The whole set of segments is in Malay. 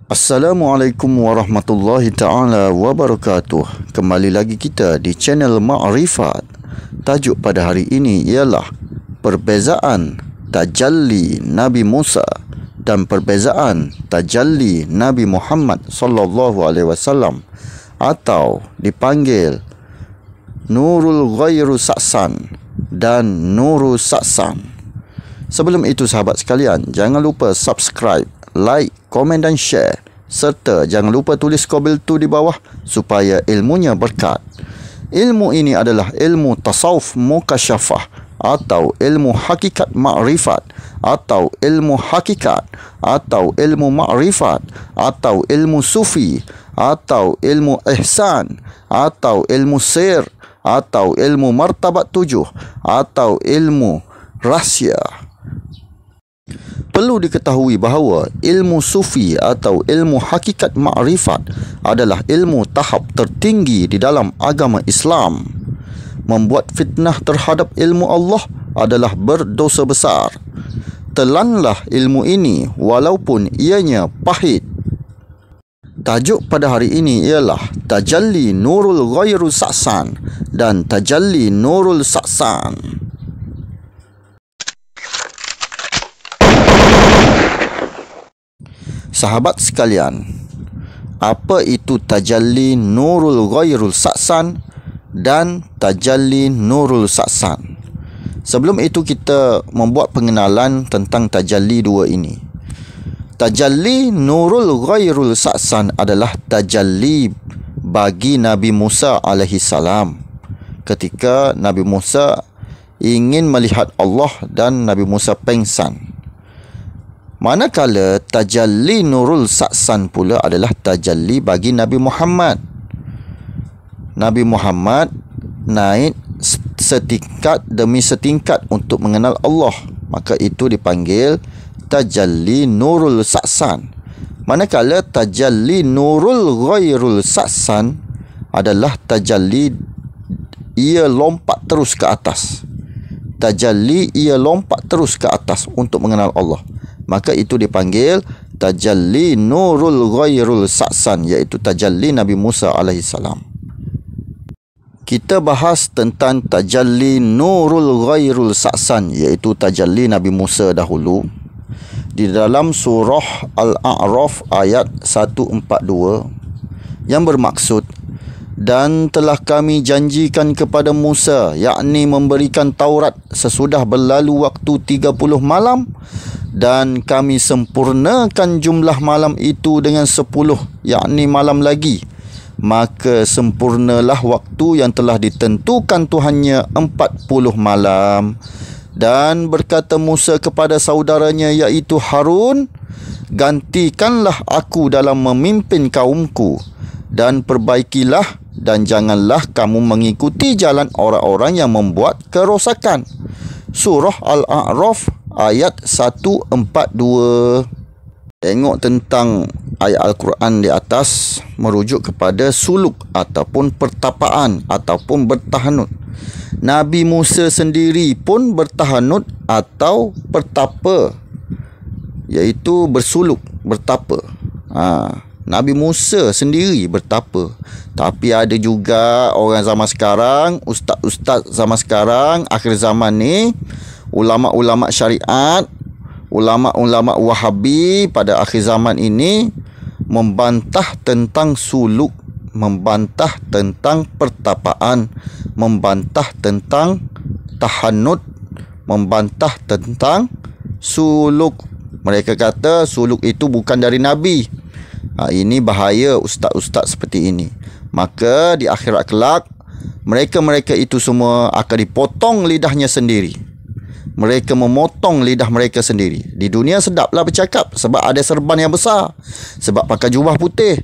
Assalamualaikum warahmatullahi ta'ala wabarakatuh. Kembali lagi kita di channel Ma'rifat. Tajuk pada hari ini ialah perbezaan tajalli Nabi Musa dan perbezaan tajalli Nabi Muhammad sallallahu alaihi wasallam, atau dipanggil Nurul Ghairu Sa'san dan Nurul Sa'san. Sebelum itu sahabat sekalian, jangan lupa subscribe, like, komen dan share, serta jangan lupa tulis komen tu di bawah supaya ilmunya berkat. Ilmu ini adalah ilmu tasawuf mukasyafah, atau ilmu hakikat ma'rifat, atau ilmu hakikat, atau ilmu ma'rifat, atau ilmu sufi, atau ilmu ihsan, atau ilmu sir, atau ilmu martabat 7, atau ilmu rahsia. Perlu diketahui bahawa ilmu sufi atau ilmu hakikat ma'rifat adalah ilmu tahap tertinggi di dalam agama Islam. Membuat fitnah terhadap ilmu Allah adalah berdosa besar. Telanlah ilmu ini walaupun ianya pahit. Tajuk pada hari ini ialah Tajalli Nurul Ghairu Sa'san dan Tajalli Nurul Sa'san. Sahabat sekalian, apa itu Tajalli Nurul Ghairul Sa'san dan Tajalli Nurul Sa'san? Sebelum itu kita membuat pengenalan tentang tajalli dua ini. Tajalli Nurul Ghairul Sa'san adalah tajalli bagi Nabi Musa alaihi salam ketika Nabi Musa ingin melihat Allah dan Nabi Musa pengsan. Manakala tajalli Nurul Sa'san pula adalah tajalli bagi Nabi Muhammad. Nabi Muhammad naik setingkat demi setingkat untuk mengenal Allah, maka itu dipanggil tajalli Nurul Sa'san. Manakala tajalli Nurul Ghairul Sa'san adalah tajalli ia lompat terus ke atas. Tajalli ia lompat terus ke atas untuk mengenal Allah, maka itu dipanggil Tajalli Nurul Ghairul Sa'san, iaitu tajalli Nabi Musa alaihi salam. Kita bahas tentang Tajalli Nurul Ghairul Sa'san, iaitu tajalli Nabi Musa dahulu. Di dalam surah Al-A'raf ayat 142 yang bermaksud, dan telah kami janjikan kepada Musa, yakni memberikan Taurat sesudah berlalu waktu 30 malam, dan kami sempurnakan jumlah malam itu dengan 10, yakni malam lagi. Maka sempurnalah waktu yang telah ditentukan Tuhannya 40 malam. Dan berkata Musa kepada saudaranya iaitu Harun, gantikanlah aku dalam memimpin kaumku, dan perbaikilah dan janganlah kamu mengikuti jalan orang-orang yang membuat kerosakan. Surah Al-A'raf ayat 142. Tengok tentang ayat Al-Quran di atas merujuk kepada suluk ataupun pertapaan ataupun bertahanut. Nabi Musa sendiri pun bertahanut atau bertapa, iaitu bersuluk, bertapa. Nabi Musa sendiri bertapa. Tapi ada juga orang zaman sekarang, ustaz-ustaz zaman sekarang, akhir zaman ni, ulama-ulama syariat, ulama-ulama Wahabi pada akhir zaman ini membantah tentang suluk, membantah tentang pertapaan, membantah tentang tahanut, membantah tentang suluk. Mereka kata suluk itu bukan dari Nabi. Ini bahaya ustaz-ustaz seperti ini. Maka di akhirat kelak, mereka-mereka itu semua akan dipotong lidahnya sendiri. Mereka memotong lidah mereka sendiri. Di dunia sedaplah bercakap sebab ada serban yang besar, sebab pakai jubah putih.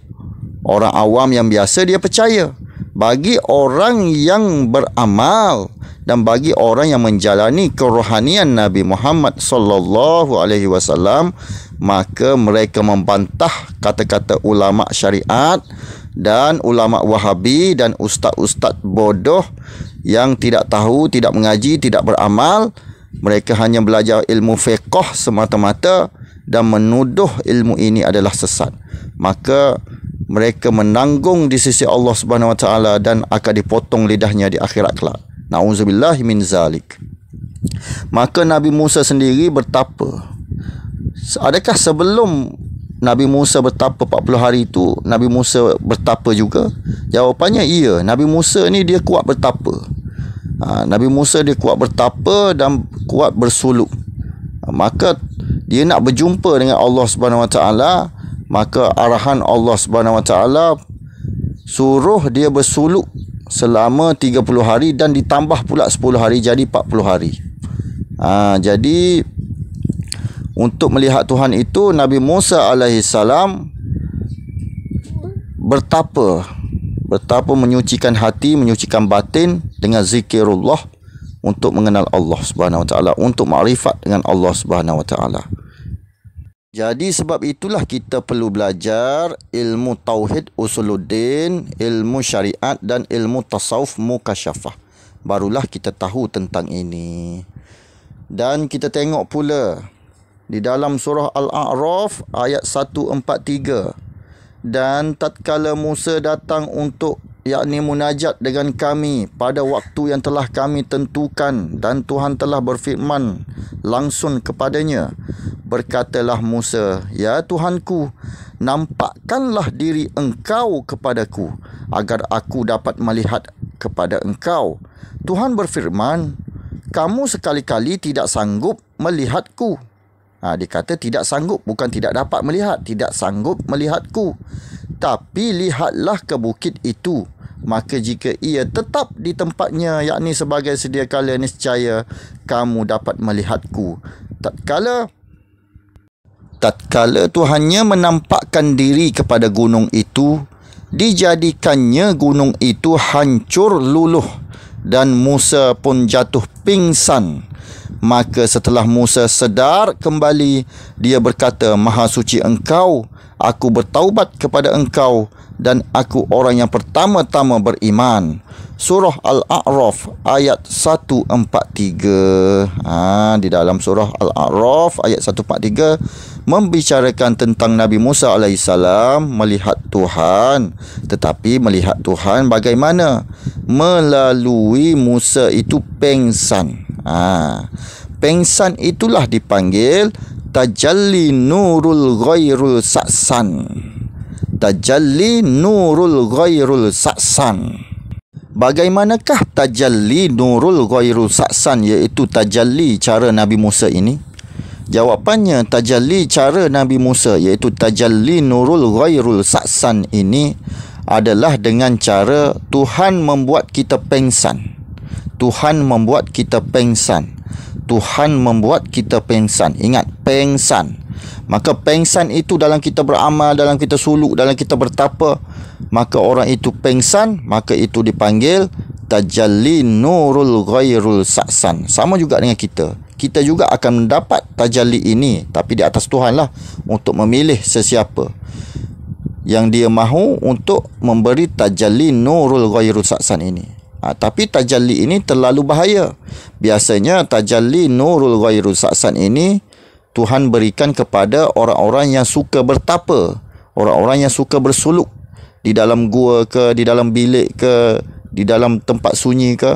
Orang awam yang biasa dia percaya. Bagi orang yang beramal dan bagi orang yang menjalani kerohanian Nabi Muhammad sallallahu alaihi wasallam, maka mereka membantah kata-kata ulama syariat dan ulama Wahabi dan ustaz-ustaz bodoh yang tidak tahu, tidak mengaji, tidak beramal. Mereka hanya belajar ilmu fiqh semata-mata dan menuduh ilmu ini adalah sesat, maka mereka menanggung di sisi Allah Subhanahu Wa Taala dan akan dipotong lidahnya di akhirat kelak. Nauzubillahi min zalik. Maka Nabi Musa sendiri bertapa. Adakah sebelum Nabi Musa bertapa 40 hari itu Nabi Musa bertapa juga? Jawapannya iya. Nabi Musa ni dia kuat bertapa. Nabi Musa dia kuat bertapa dan kuat bersuluk. Maka dia nak berjumpa dengan Allah Subhanahu Wa Taala, maka arahan Allah Subhanahu Wa Taala suruh dia bersuluk selama 30 hari dan ditambah pula 10 hari jadi 40 hari. Jadi untuk melihat Tuhan itu Nabi Musa alaihissalam bertapa menyucikan hati, menyucikan batin dengan zikirullah untuk mengenal Allah Subhanahu Wa Taala, untuk makrifat dengan Allah Subhanahu Wa Taala. Jadi sebab itulah kita perlu belajar ilmu tauhid usuluddin, ilmu syariat dan ilmu tasawuf mukasyafah. Barulah kita tahu tentang ini. Dan kita tengok pula di dalam surah Al-A'raf ayat 143. Dan tatkala Musa datang untuk munajat dengan kami pada waktu yang telah kami tentukan, dan Tuhan telah berfirman langsung kepadanya, berkatalah Musa, ya Tuhanku, nampakkanlah diri engkau kepadaku agar aku dapat melihat kepada engkau. Tuhan berfirman, kamu sekali-kali tidak sanggup melihatku. Dia kata tidak sanggup, bukan tidak dapat melihat, tidak sanggup melihatku. Tapi lihatlah ke bukit itu, maka jika ia tetap di tempatnya, yakni sebagai sedia kala, niscaya kamu dapat melihatku. Tatkala Tuhannya menampakkan diri kepada gunung itu, dijadikannya gunung itu hancur luluh dan Musa pun jatuh pingsan. Maka setelah Musa sedar kembali, dia berkata, Maha suci engkau, aku bertaubat kepada engkau dan aku orang yang pertama-tama beriman. Surah Al-A'raf ayat 143. Di dalam surah Al-A'raf ayat 143 membicarakan tentang Nabi Musa alaihissalam melihat Tuhan. Tetapi melihat Tuhan bagaimana? Melalui Musa itu pengsan. Pengsan itulah dipanggil tajalli nurul ghairul sa'san. Tajalli nurul ghairul sa'san. Bagaimanakah tajalli nurul ghairul sa'san, iaitu tajalli cara Nabi Musa ini? Jawapannya, tajalli cara Nabi Musa, iaitu tajalli nurul ghairul sa'san ini adalah dengan cara Tuhan membuat kita pengsan. Tuhan membuat kita pengsan. Tuhan membuat kita pengsan. Ingat, pengsan. Maka pengsan itu dalam kita beramal, dalam kita suluk, dalam kita bertapa, maka orang itu pengsan, maka itu dipanggil tajalli nurul ghairul sa'san. Sama juga dengan kita. Kita juga akan mendapat tajalli ini, tapi di atas Tuhan lah, untuk memilih sesiapa yang dia mahu untuk memberi tajalli nurul ghairul sa'san ini. Tapi tajalli ini terlalu bahaya. Biasanya tajalli nurul ghairul sa'san ini Tuhan berikan kepada orang-orang yang suka bertapa, orang-orang yang suka bersuluk di dalam gua ke, di dalam bilik ke, di dalam tempat sunyi ke.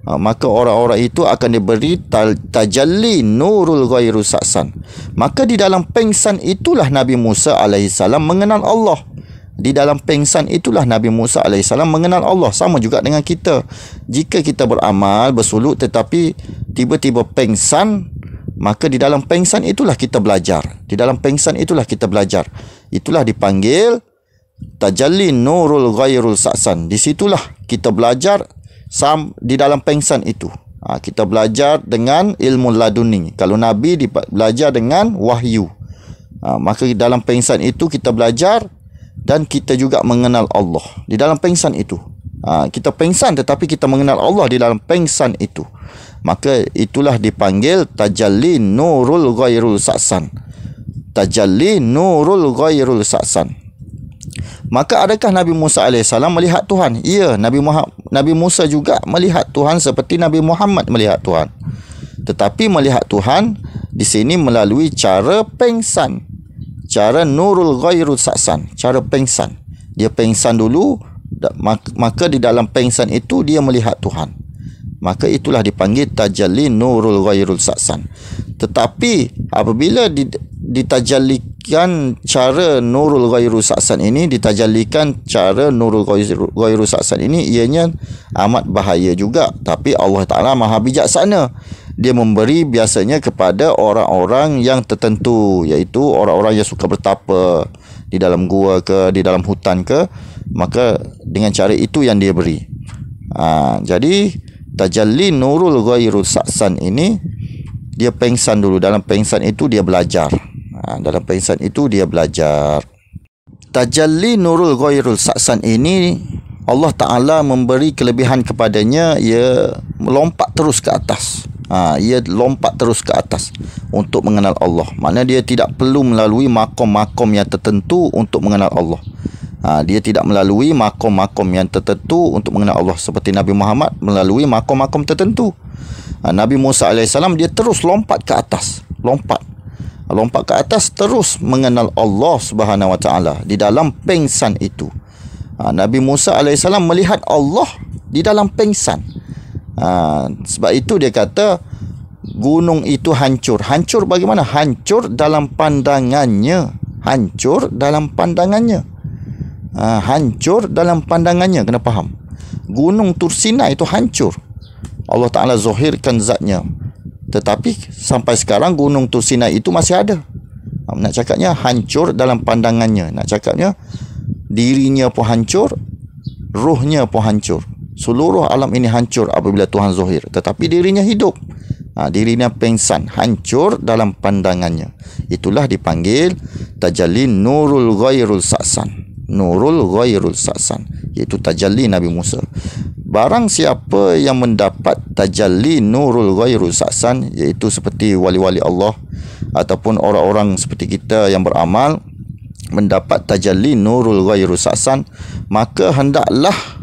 Maka orang-orang itu akan diberi tajalli nurul ghairul sa'san. Maka di dalam pengsan itulah Nabi Musa alaihissalam mengenal Allah. Di dalam pengsan itulah Nabi Musa alaihissalam mengenal Allah. Sama juga dengan kita. Jika kita beramal, bersuluk, tetapi tiba-tiba pengsan, maka di dalam pengsan itulah kita belajar. Di dalam pengsan itulah kita belajar. Itulah dipanggil tajalli nurul ghairul sa'san. Di situlah kita belajar di dalam pengsan itu. Kita belajar dengan ilmu laduni. Kalau Nabi belajar dengan wahyu. Maka dalam pengsan itu kita belajar dan kita juga mengenal Allah di dalam pengsan itu. Kita pengsan tetapi kita mengenal Allah di dalam pengsan itu. Maka itulah dipanggil tajalli nurul ghairul sa'san. Tajalli nurul ghairul sa'san. Maka adakah Nabi Musa alaihissalam melihat Tuhan? Ya, Nabi Musa juga melihat Tuhan seperti Nabi Muhammad melihat Tuhan. Tetapi melihat Tuhan di sini melalui cara pengsan. Cara nurul ghairu sa'san, cara pengsan. Dia pengsan dulu, maka di dalam pengsan itu dia melihat Tuhan. Maka itulah dipanggil tajalli nurul ghairu sa'san. Tetapi apabila ditajallikan cara nurul ghairu sa'san ini, ditajallikan cara nurul ghairu sa'san ini, ianya amat bahaya juga. Tapi Allah Ta'ala maha bijaksana. Dia memberi biasanya kepada orang-orang yang tertentu, iaitu orang-orang yang suka bertapa di dalam gua ke, di dalam hutan ke, maka dengan cara itu yang dia beri. Jadi tajalli nurul ghairu sa'san ini dia pengsan dulu. Dalam pengsan itu dia belajar. Dalam pengsan itu dia belajar. Tajalli nurul ghairu sa'san ini Allah Ta'ala memberi kelebihan kepadanya, ia melompat terus ke atas. Ia lompat terus ke atas untuk mengenal Allah. Maknanya dia tidak perlu melalui makom-makom yang tertentu untuk mengenal Allah. Dia tidak melalui makom-makom yang tertentu untuk mengenal Allah, seperti Nabi Muhammad melalui makom-makom tertentu. Nabi Musa AS dia terus lompat ke atas. Lompat ke atas, terus mengenal Allah Subhanahu Wa Taala di dalam pengsan itu. Nabi Musa AS melihat Allah di dalam pengsan. Sebab itu dia kata gunung itu hancur. Hancur bagaimana? Hancur dalam pandangannya. Hancur dalam pandangannya. Hancur dalam pandangannya. Kena faham. Gunung Tursina itu hancur. Allah Ta'ala zahirkan zatnya. Tetapi sampai sekarang gunung Tursina itu masih ada. Nak cakapnya hancur dalam pandangannya. Nak cakapnya dirinya pun hancur, ruhnya pun hancur. Seluruh alam ini hancur apabila Tuhan zahir, tetapi dirinya hidup. Dirinya pengsan, hancur dalam pandangannya. Itulah dipanggil tajalli nurul ghairul sa'san. Nurul ghairul sa'san, iaitu tajalli Nabi Musa. Barang siapa yang mendapat tajalli nurul ghairul sa'san, iaitu seperti wali-wali Allah ataupun orang-orang seperti kita yang beramal, mendapat tajalli nurul ghairu sa'san, maka hendaklah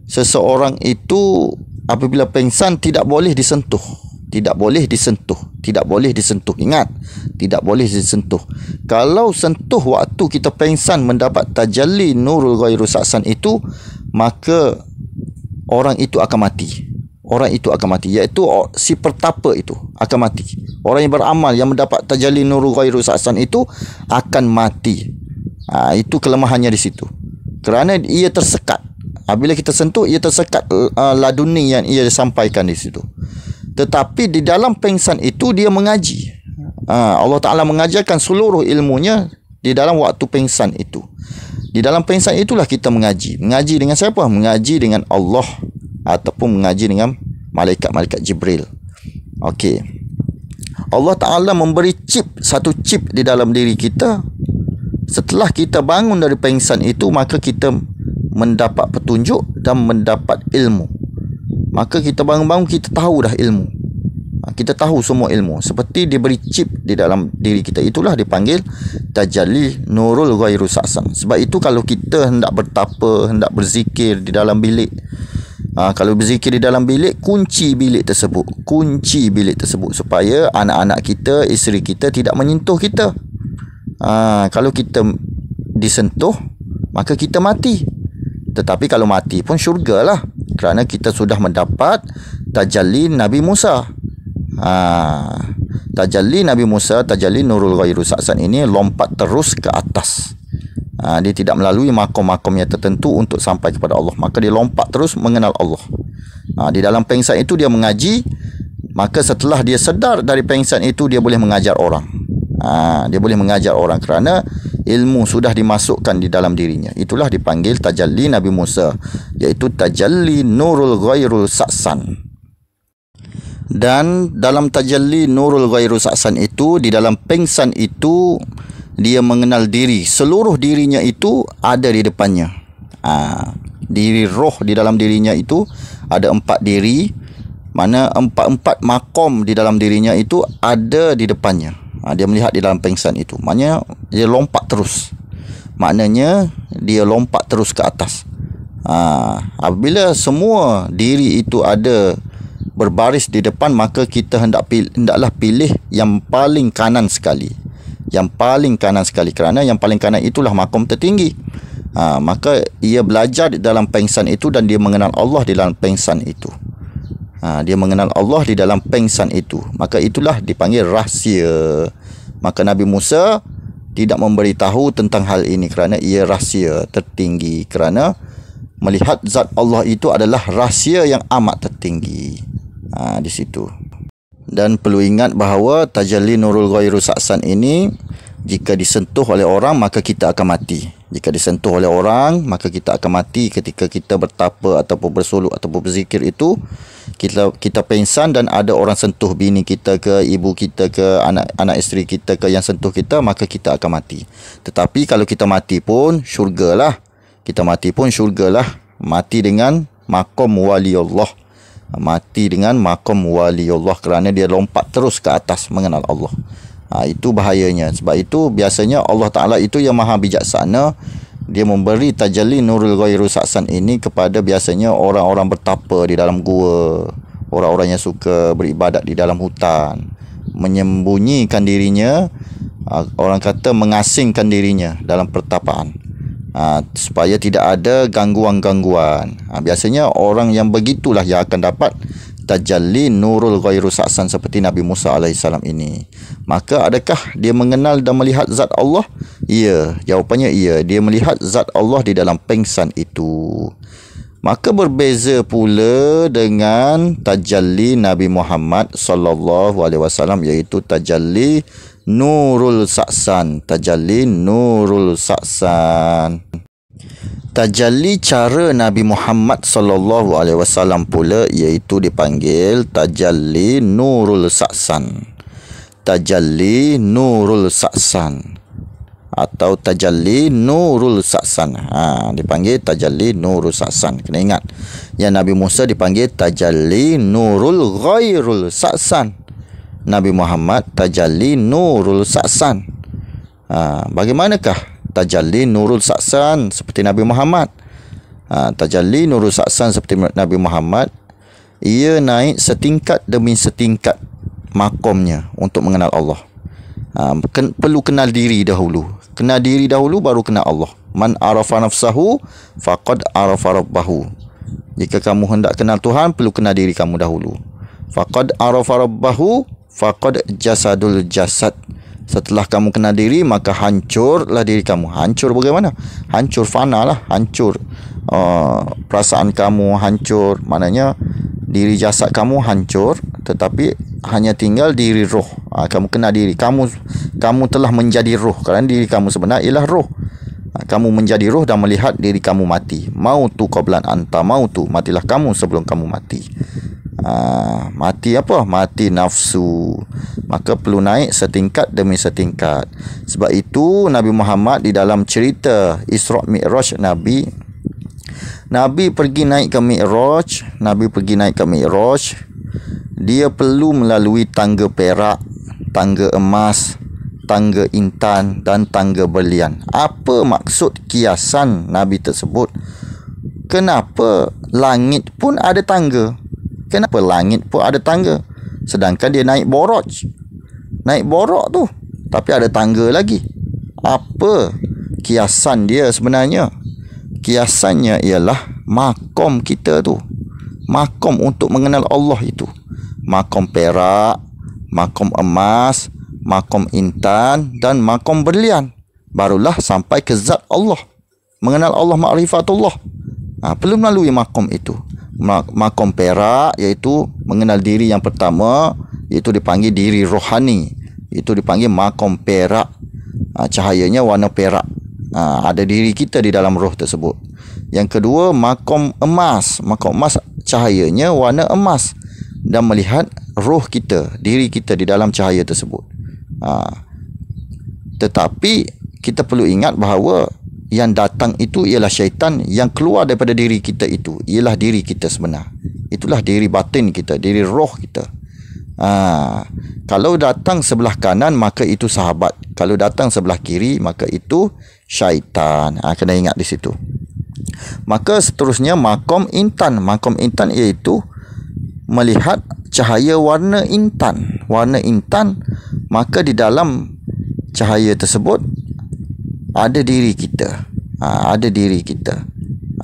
seseorang itu apabila pengsan tidak boleh disentuh. Tidak boleh disentuh. Tidak boleh disentuh. Ingat, tidak boleh disentuh. Kalau sentuh waktu kita pengsan mendapat tajalli nurul ghairu sa'san itu, maka orang itu akan mati. Orang itu akan mati, iaitu si pertapa itu akan mati. Orang yang beramal yang mendapat tajalli nurul ghairu sa'san itu akan mati. Itu kelemahannya di situ. Kerana ia tersekat. Bila kita sentuh, ia tersekat laduni yang ia sampaikan di situ. Tetapi di dalam pengsan itu dia mengaji. Allah Ta'ala mengajarkan seluruh ilmunya di dalam waktu pengsan itu. Di dalam pengsan itulah kita mengaji. Mengaji dengan siapa? Mengaji dengan Allah ataupun mengaji dengan malaikat-malaikat Jibril. Okey. Allah Ta'ala memberi satu chip di dalam diri kita. Setelah kita bangun dari pengsan itu, maka kita mendapat petunjuk dan mendapat ilmu. Maka kita bangun-bangun, kita tahu dah ilmu. Kita tahu semua ilmu. Seperti diberi chip di dalam diri kita. Itulah dipanggil tajalli nurul ghairu sa'san. Sebab itu kalau kita hendak bertapa, hendak berzikir di dalam bilik, kalau berzikir di dalam bilik, kunci bilik tersebut. Kunci bilik tersebut supaya anak-anak kita, isteri kita tidak menyentuh kita. Kalau kita disentuh, maka kita mati. Tetapi kalau mati pun syurgalah, kerana kita sudah mendapat tajalli Nabi Musa. Tajalli Nabi Musa, tajalli nurul ghairu sa'san ini lompat terus ke atas. Dia tidak melalui makom-makom yang tertentu untuk sampai kepada Allah. Maka dia lompat terus mengenal Allah. Di dalam pengsan itu dia mengaji. Maka setelah dia sedar dari pengsan itu, dia boleh mengajar orang. Dia boleh mengajar orang kerana ilmu sudah dimasukkan di dalam dirinya. Itulah dipanggil tajalli Nabi Musa, iaitu tajalli nurul ghairu sa'san. Dan dalam tajalli nurul ghairu sa'san itu, di dalam pengsan itu, dia mengenal diri. Seluruh dirinya itu ada di depannya. Diri roh di dalam dirinya itu ada 4 diri. Mana 4 makom di dalam dirinya itu ada di depannya. Dia melihat di dalam pengsan itu. Maknanya dia lompat terus. Maknanya dia lompat terus ke atas. Apabila semua diri itu ada berbaris di depan, maka kita hendaklah pilih yang paling kanan sekali. Yang paling kanan sekali, kerana yang paling kanan itulah maqam tertinggi. Maka ia belajar di dalam pengsan itu dan dia mengenal Allah di dalam pengsan itu. Dia mengenal Allah di dalam pengsan itu. Maka itulah dipanggil rahsia. Maka Nabi Musa tidak memberitahu tentang hal ini kerana ia rahsia tertinggi. Kerana melihat zat Allah itu adalah rahsia yang amat tertinggi. Di situ. Dan perlu ingat bahawa tajalli nurul ghairu sa'san ini, jika disentuh oleh orang maka kita akan mati. Jika disentuh oleh orang maka kita akan mati ketika kita bertapa ataupun bersolok ataupun berzikir itu. Kita pengsan dan ada orang sentuh bini kita ke, ibu kita ke, anak isteri kita ke yang sentuh kita, maka kita akan mati. Tetapi kalau kita mati pun syurgalah. Kita mati pun syurgalah. Mati dengan maqam waliullah. Mati dengan maqam waliullah kerana dia lompat terus ke atas mengenal Allah. Itu bahayanya. Sebab itu biasanya Allah Ta'ala itu yang maha bijaksana. Dia memberi tajalli nurul ghairu sa'san ini kepada biasanya orang-orang bertapa di dalam gua, orang-orang yang suka beribadat di dalam hutan, menyembunyikan dirinya, orang kata mengasingkan dirinya dalam pertapaan, supaya tidak ada gangguan-gangguan. Biasanya orang yang begitulah yang akan dapat tajalli nurul ghairu sa'san seperti Nabi Musa AS ini. Maka adakah dia mengenal dan melihat zat Allah? Ya, jawapannya iya. Dia melihat zat Allah di dalam pengsan itu. Maka berbeza pula dengan tajalli Nabi Muhammad SAW, iaitu tajalli nurul sa'san. Tajalli nurul sa'san. Tajalli cara Nabi Muhammad SAW pula iaitu dipanggil tajalli nurul sa'san. Tajalli nurul sa'san atau tajalli nurul sa'san. Dipanggil tajalli nurul sa'san. Kena ingat, yang Nabi Musa dipanggil tajalli nurul ghairul sa'san. Nabi Muhammad tajalli nurul sa'san. Bagaimanakah tajalli nurul sa'san seperti Nabi Muhammad? Tajalli nurul sa'san seperti Nabi Muhammad, ia naik setingkat demi setingkat makomnya untuk mengenal Allah. Perlu kenal diri dahulu. Kenal diri dahulu baru kenal Allah. Man arafa nafsahu faqad arafa rabbahu. Jika kamu hendak kenal Tuhan, perlu kenal diri kamu dahulu. Faqad arafa rabbahu faqad jasadul jasad. Setelah kamu kenal diri, maka hancurlah diri kamu. Hancur bagaimana? Hancur fana lah. Hancur perasaan kamu hancur. Maknanya diri jasad kamu hancur, tetapi hanya tinggal diri roh. Kamu kenal diri kamu telah menjadi roh, kerana diri kamu sebenar ialah roh. Kamu menjadi roh dan melihat diri kamu mati. Mautu qablan anta mautu, matilah kamu sebelum kamu mati. Mati apa? Mati nafsu. Maka perlu naik setingkat demi setingkat. Sebab itu Nabi Muhammad di dalam cerita Isra' Mi'raj Nabi pergi naik ke Mi'raj. Dia perlu melalui tangga perak, tangga emas, tangga intan dan tangga berlian. Apa maksud kiasan Nabi tersebut? Kenapa langit pun ada tangga? Kenapa langit pun ada tangga? Sedangkan dia naik boroj. Naik borok tu, tapi ada tangga lagi. Apa kiasan dia sebenarnya? Kiasannya ialah makom kita tu. Makom untuk mengenal Allah itu. Makom perak, makom emas, makom intan dan makom berlian. Barulah sampai ke zat Allah. Mengenal Allah, ma'rifatullah. Perlu melalui makom itu. Makom perak iaitu mengenal diri yang pertama, iaitu dipanggil diri rohani. Itu dipanggil makom perak. Cahayanya warna perak. Ada diri kita di dalam roh tersebut. Yang kedua, makom emas. Makom emas cahayanya warna emas dan melihat roh kita, diri kita di dalam cahaya tersebut. Tetapi kita perlu ingat bahawa yang datang itu ialah syaitan, yang keluar daripada diri kita itu ialah diri kita sebenar. Itulah diri batin kita, diri roh kita. Kalau datang sebelah kanan maka itu sahabat. Kalau datang sebelah kiri maka itu syaitan. Kena ingat di situ. Maka seterusnya makom intan. Makom intan iaitu melihat cahaya warna intan. Warna intan, maka di dalam cahaya tersebut ada diri kita. Ada diri kita.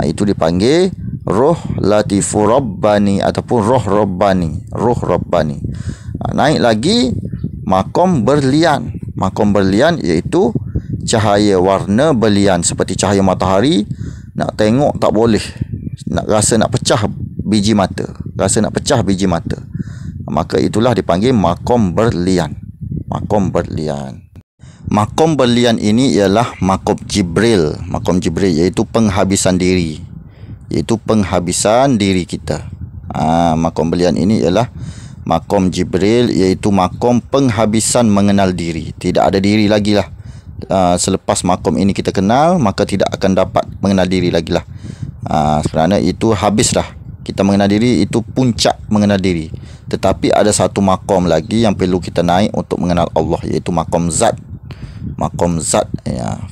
Itu dipanggil Ruh Latifur Rabbani ataupun Roh Rabbani. Roh Rabbani. Naik lagi makom berlian. Makom berlian iaitu cahaya warna berlian seperti cahaya matahari. Nak tengok tak boleh. Rasa nak pecah biji mata. Maka itulah dipanggil makom berlian. Makom berlian. Makom berlian ini ialah makom Jibril. Makom Jibril iaitu penghabisan diri. Kita. Makom berlian ini ialah makom Jibril, iaitu makom penghabisan mengenal diri. Tidak ada diri lagi lah. Selepas makom ini kita kenal, maka tidak akan dapat mengenal diri lagi lah. Kerana itu habislah. Kita mengenal diri, itu puncak mengenal diri. Tetapi ada satu makom lagi yang perlu kita naik untuk mengenal Allah, iaitu makom zat. Makom zat,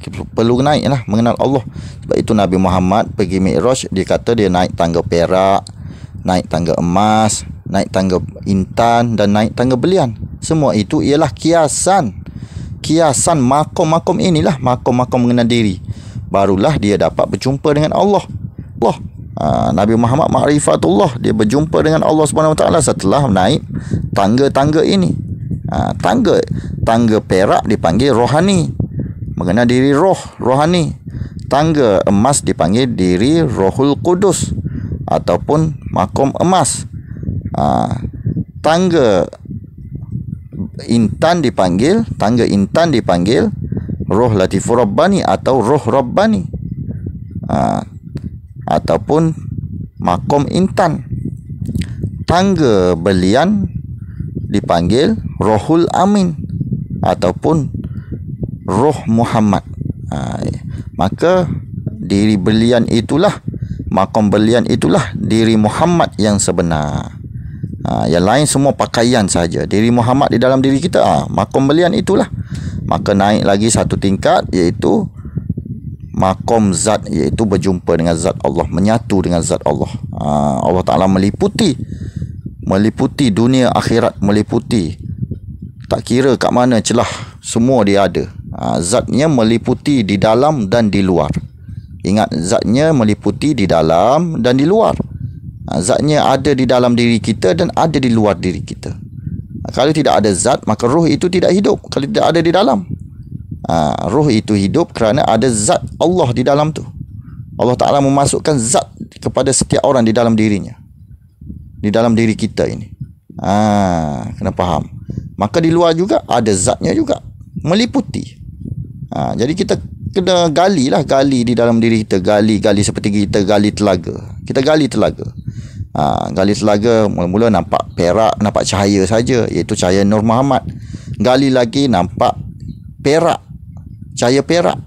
kita perlu naik lah mengenal Allah. Sebab itu Nabi Muhammad pergi Mi'raj, dia kata dia naik tangga perak, naik tangga emas, naik tangga intan dan naik tangga berlian. Semua itu ialah kiasan makom-makom inilah, makom-makom mengenal diri. Barulah dia dapat berjumpa dengan Allah. Nabi Muhammad ma'rifatullah, dia berjumpa dengan Allah Subhanahu Wa Taala setelah naik tangga-tangga ini. Tangga perak dipanggil rohani, mengenal diri rohani. Tangga emas dipanggil diri Rohul Qudus ataupun makom emas. Tangga intan dipanggil Roh Latifur Rabbani atau Roh Rabbani, ataupun makom intan. Tangga berlian dipanggil Rohul Amin ataupun Roh Muhammad. Maka diri berlian itulah, makom berlian itulah diri Muhammad yang sebenar. Yang lain semua pakaian saja. Diri Muhammad di dalam diri kita, makom berlian itulah. Maka naik lagi satu tingkat, iaitu makom zat, iaitu berjumpa dengan zat Allah, menyatu dengan zat Allah. Allah Ta'ala meliputi dunia akhirat, meliputi. Tak kira kat mana celah, semua dia ada. Zatnya meliputi di dalam dan di luar. Ingat, zatnya meliputi di dalam dan di luar. Zatnya ada di dalam diri kita dan ada di luar diri kita. Kalau tidak ada zat, maka roh itu tidak hidup. Kalau tidak ada di dalam, roh itu hidup kerana ada zat Allah di dalam tu. Allah Ta'ala memasukkan zat kepada setiap orang di dalam dirinya, di dalam diri kita ini. Kena faham. Maka di luar juga ada zatnya juga, meliputi. Jadi kita kena gali di dalam diri kita. Gali seperti kita gali telaga. Kita gali telaga. Gali telaga, mula-mula nampak perak, nampak cahaya saja, iaitu cahaya Nur Muhammad. Gali lagi nampak perak, cahaya perak.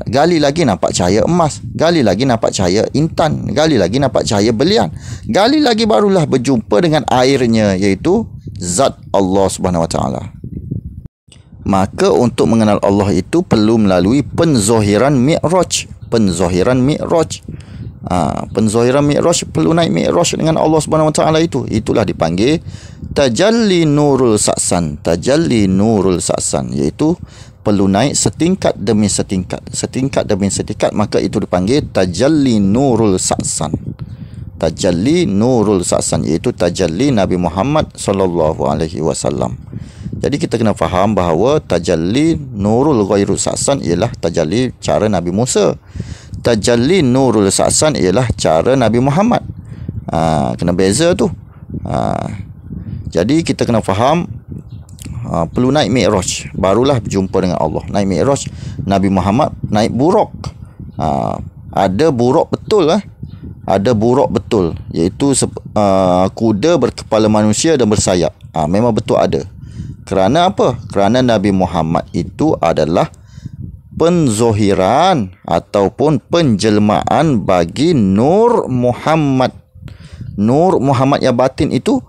Gali lagi nampak cahaya emas. Gali lagi nampak cahaya intan. Gali lagi nampak cahaya berlian. Gali lagi barulah berjumpa dengan airnya, iaitu zat Allah Subhanahu Wa Taala. Maka untuk mengenal Allah itu perlu melalui penzohiran Mi'raj. Penzohiran Mi'raj perlu naik Mi'raj dengan Allah Subhanahu Wa Taala itu. Itulah dipanggil Tajalli Nurul Sa'san. Tajalli Nurul Sa'san, iaitu perlu naik setingkat demi setingkat, maka itu dipanggil Tajalli Nurul Sa'san. Tajalli Nurul Sa'san, iaitu tajalli Nabi Muhammad sallallahu alaihi wasallam. Jadi kita kena faham bahawa tajalli Nurul Ghairu Sa'san ialah tajalli cara Nabi Musa. Tajalli Nurul Sa'san ialah cara Nabi Muhammad. Kena beza tu. Jadi kita kena faham, perlu naik Mi'raj, barulah berjumpa dengan Allah. Naik Mi'raj, Nabi Muhammad naik buraq. Ada buraq betul Ada buraq betul, iaitu kuda berkepala manusia dan bersayap. Memang betul ada. Kerana apa? Kerana Nabi Muhammad itu adalah penzohiran ataupun penjelmaan bagi Nur Muhammad. Nur Muhammad yang batin itu,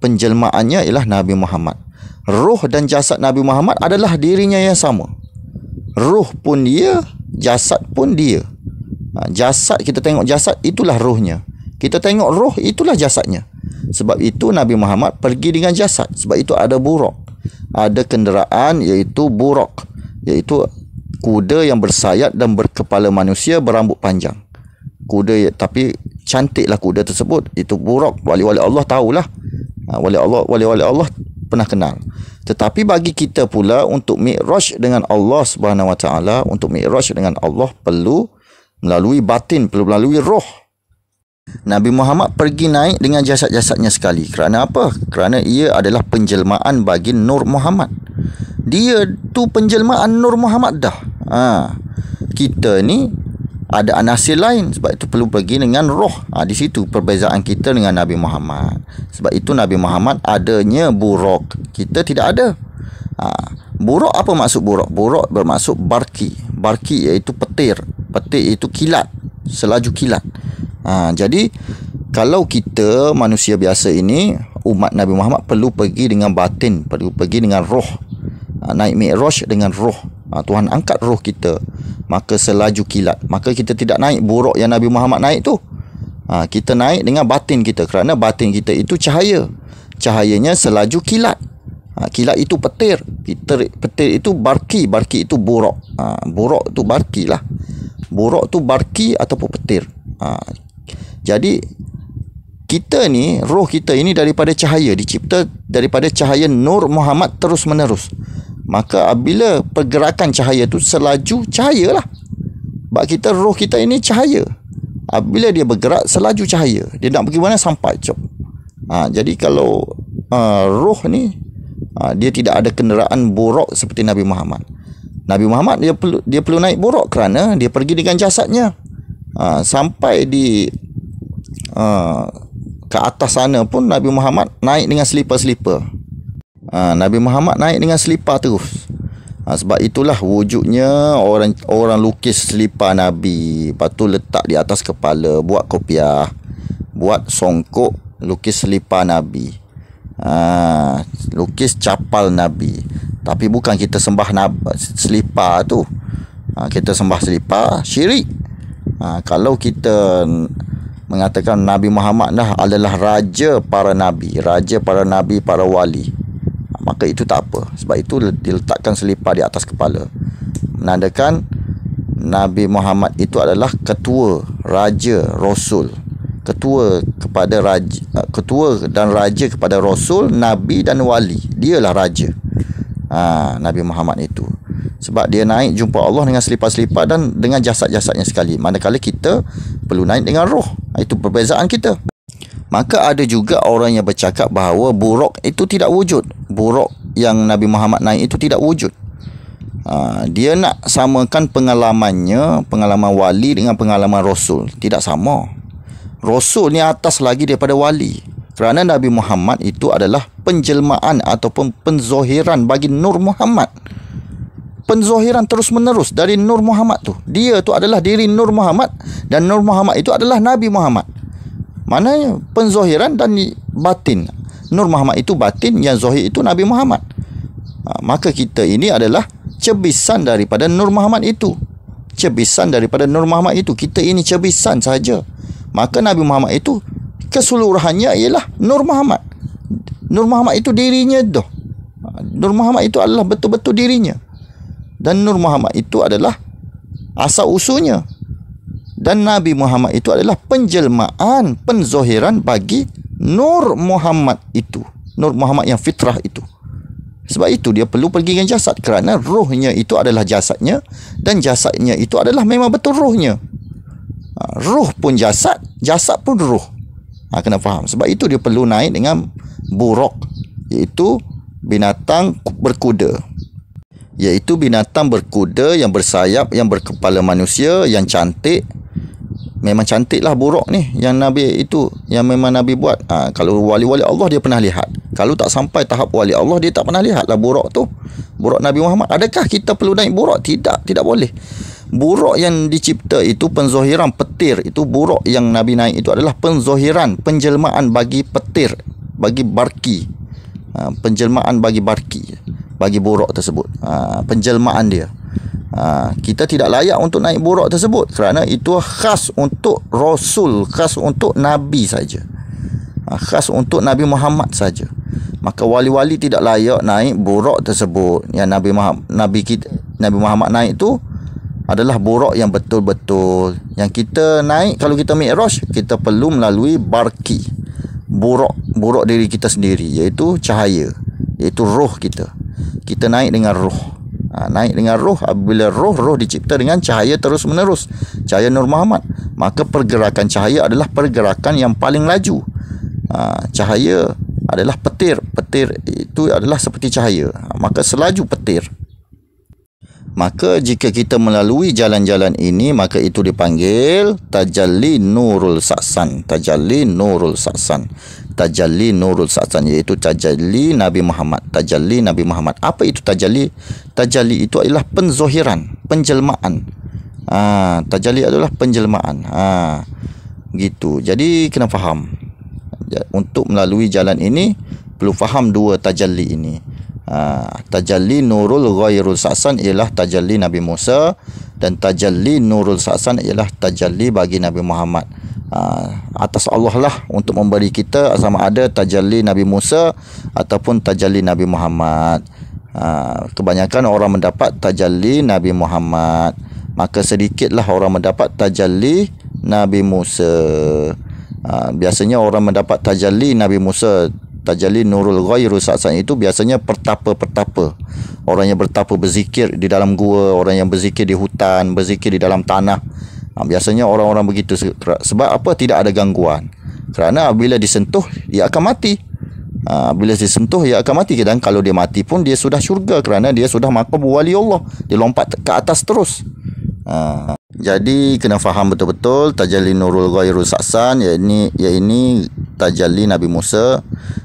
penjelmaannya ialah Nabi Muhammad. Ruh dan jasad Nabi Muhammad adalah dirinya yang sama. Ruh pun dia, jasad pun dia. Jasad, kita tengok jasad, itulah ruhnya. Kita tengok ruh, itulah jasadnya. Sebab itu Nabi Muhammad pergi dengan jasad. Sebab itu ada buraq. Ada kenderaan iaitu buraq, iaitu kuda yang bersayap dan berkepala manusia berambut panjang. Kuda, tapi cantiklah kuda tersebut. Itu buraq. Wali-wali Allah tahulah. Wali-wali Allah pernah kenal. Tetapi bagi kita pula untuk mi'raj dengan Allah Subhanahu Wa Taala, untuk mi'raj dengan Allah perlu melalui batin, perlu melalui roh. Nabi Muhammad pergi naik dengan jasad-jasadnya sekali. Kerana apa? Kerana ia adalah penjelmaan bagi Nur Muhammad. Dia tu penjelmaan Nur Muhammad dah. Kita ni ada anasir lain, sebab itu perlu pergi dengan roh. Di situ perbezaan kita dengan Nabi Muhammad. Sebab itu Nabi Muhammad adanya buraq, kita tidak ada. Buraq, apa maksud buraq? Buraq bermaksud barki. Barki iaitu petir. Petir itu kilat, selaju kilat. Jadi kalau kita manusia biasa ini, umat Nabi Muhammad perlu pergi dengan batin, perlu pergi dengan roh. Naik mi'raj dengan roh. Tuhan angkat roh kita, maka selaju kilat. Maka kita tidak naik buraq yang Nabi Muhammad naik tu. Kita naik dengan batin kita, kerana batin kita itu cahaya. Cahayanya selaju kilat. Kilat itu petir. Petir itu barki. Barki itu buraq. Buraq tu barki lah. Buraq tu barki ataupun petir. Jadi kita ni, roh kita ini daripada cahaya, dicipta daripada cahaya Nur Muhammad terus menerus. Maka apabila pergerakan cahaya tu selaju cahaya lah. Sebab kita, roh kita ini cahaya. Apabila dia bergerak selaju cahaya, dia nak pergi mana sampai cop. Jadi kalau roh ni, dia tidak ada kenderaan buraq seperti Nabi Muhammad. Nabi Muhammad dia perlu naik buraq kerana dia pergi dengan jasadnya. Sampai di ke atas sana pun Nabi Muhammad naik dengan selipar-selipar. Nabi Muhammad naik dengan selipar terus. Sebab itulah wujudnya orang lukis selipar Nabi, lepas tu letak di atas kepala, buat kopiah, buat songkok, lukis selipar Nabi, lukis capal Nabi. Tapi bukan kita sembah selipar tu. Kita sembah selipar, syirik. Kalau kita mengatakan Nabi Muhammad adalah raja para nabi, para wali, maka itu tak apa. Sebab itu diletakkan selipar di atas kepala, menandakan Nabi Muhammad itu adalah ketua, raja, rasul. Ketua dan raja kepada rasul, nabi dan wali. Dialah raja, Nabi Muhammad itu. Sebab dia naik jumpa Allah dengan selipar-selipar dan dengan jasad-jasadnya sekali. Manakala kita perlu naik dengan roh. Itu perbezaan kita. Maka ada juga orang yang bercakap bahawa buraq itu tidak wujud. Buraq yang Nabi Muhammad naik itu tidak wujud. Dia nak samakan pengalaman wali dengan pengalaman rasul. Tidak sama. Rasul ni atas lagi daripada wali. Kerana Nabi Muhammad itu adalah penjelmaan ataupun penzohiran bagi Nur Muhammad. Penzohiran terus menerus dari Nur Muhammad tu. Dia tu adalah diri Nur Muhammad, dan Nur Muhammad itu adalah Nabi Muhammad. Maknanya penzohiran dan batin. Nur Muhammad itu batin, yang zohir itu Nabi Muhammad. Maka kita ini adalah cebisan daripada Nur Muhammad itu. Cebisan daripada Nur Muhammad itu. Kita ini cebisan saja. Maka Nabi Muhammad itu keseluruhannya ialah Nur Muhammad. Nur Muhammad itu dirinya dah. Nur Muhammad itu adalah betul-betul dirinya. Dan Nur Muhammad itu adalah asal usulnya. Dan Nabi Muhammad itu adalah penjelmaan, penzohiran bagi Nur Muhammad itu. Nur Muhammad yang fitrah itu. Sebab itu dia perlu pergi dengan jasad, kerana rohnya itu adalah jasadnya, dan jasadnya itu adalah memang betul rohnya. Roh pun jasad, jasad pun roh. Kena faham. Sebab itu dia perlu naik dengan buraq, iaitu binatang berkuda. Iaitu binatang berkuda yang bersayap, yang berkepala manusia, yang cantik. Memang cantiklah buraq ni yang Nabi itu, yang memang Nabi buat. Kalau wali-wali Allah dia pernah lihat. Kalau tak sampai tahap wali Allah, dia tak pernah lihat lah buraq tu. Buraq Nabi Muhammad. Adakah kita perlu naik buraq? Tidak boleh. Buraq yang dicipta itu penzohiran petir. Itu buraq yang Nabi naik itu adalah penzohiran, penjelmaan bagi petir, bagi barki. Penjelmaan bagi barki, bagi buraq tersebut. Penjelmaan dia. Kita tidak layak untuk naik buraq tersebut, kerana itu khas untuk Rasul, khas untuk Nabi saja. Khas untuk Nabi Muhammad saja. Maka wali-wali tidak layak naik buraq tersebut. Yang Nabi Muhammad naik tu adalah buraq yang betul-betul. Yang kita naik, kalau kita mi'raj, kita perlu melalui barki, buraq diri kita sendiri, iaitu cahaya, iaitu roh kita. Kita naik dengan roh. Naik dengan roh. Apabila roh dicipta dengan cahaya terus menerus, cahaya Nur Muhammad, maka pergerakan cahaya adalah pergerakan yang paling laju. Cahaya adalah petir itu adalah seperti cahaya, maka selaju petir. Maka jika kita melalui jalan-jalan ini, maka itu dipanggil tajalli nurul sa'san. Tajalli nurul sa'san. Tajalli nurul sa'san, iaitu tajalli Nabi Muhammad. Tajalli Nabi Muhammad. Apa itu tajalli? Tajalli itu adalah penzohiran, penjelmaan. Tajalli adalah penjelmaan. Gitu. Jadi kena faham. Untuk melalui jalan ini perlu faham dua tajalli ini. Tajalli nurul ghairul sa'san ialah tajalli Nabi Musa, dan tajalli nurul sa'san ialah tajalli bagi Nabi Muhammad. Atas Allah lah untuk memberi kita sama ada tajalli Nabi Musa ataupun tajalli Nabi Muhammad. Kebanyakan orang mendapat tajalli Nabi Muhammad, maka sedikitlah orang mendapat tajalli Nabi Musa. Biasanya orang mendapat tajalli Nabi Musa, tajalli nurul ghairu sa'san, itu biasanya pertapa-pertapa. Orang yang bertapa berzikir di dalam gua, orang yang berzikir di hutan, berzikir di dalam tanah. Biasanya orang-orang begitu. Sebab apa? Tidak ada gangguan. Kerana bila disentuh, dia akan mati. Bila disentuh, dia akan mati. Dan kalau dia mati pun, dia sudah syurga, kerana dia sudah maqam wali Allah. Dia lompat ke atas terus. Jadi kena faham betul-betul tajalli nurul ghairul sa'san, iaitu tajalli Nabi Musa,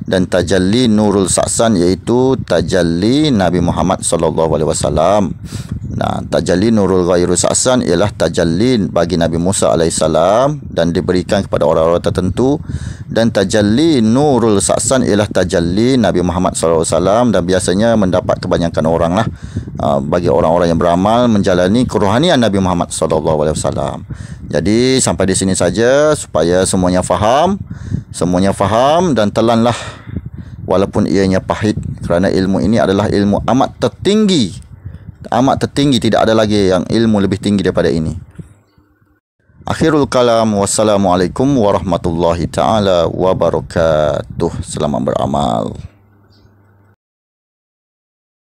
dan tajalli nurul sa'san iaitu tajalli Nabi Muhammad sallallahu alaihi wasallam. Tajalli nurul ghairul sa'san ialah tajalli bagi Nabi Musa alaihissalam dan diberikan kepada orang-orang tertentu, dan tajalli nurul sa'san ialah tajalli Nabi Muhammad sallallahu alaihi wasallam, dan biasanya mendapat kebanyakan orang lah, bagi orang-orang yang beramal menjalani kerohanian Nabi Muhammad sallallahu alaihi wasallam. Jadi sampai di sini saja supaya semuanya faham dan telanlah walaupun ianya pahit, kerana ilmu ini adalah ilmu amat tertinggi, tidak ada lagi yang ilmu lebih tinggi daripada ini. Akhirul kalam, wassalamualaikum warahmatullahi taala wabarakatuh. Selamat beramal.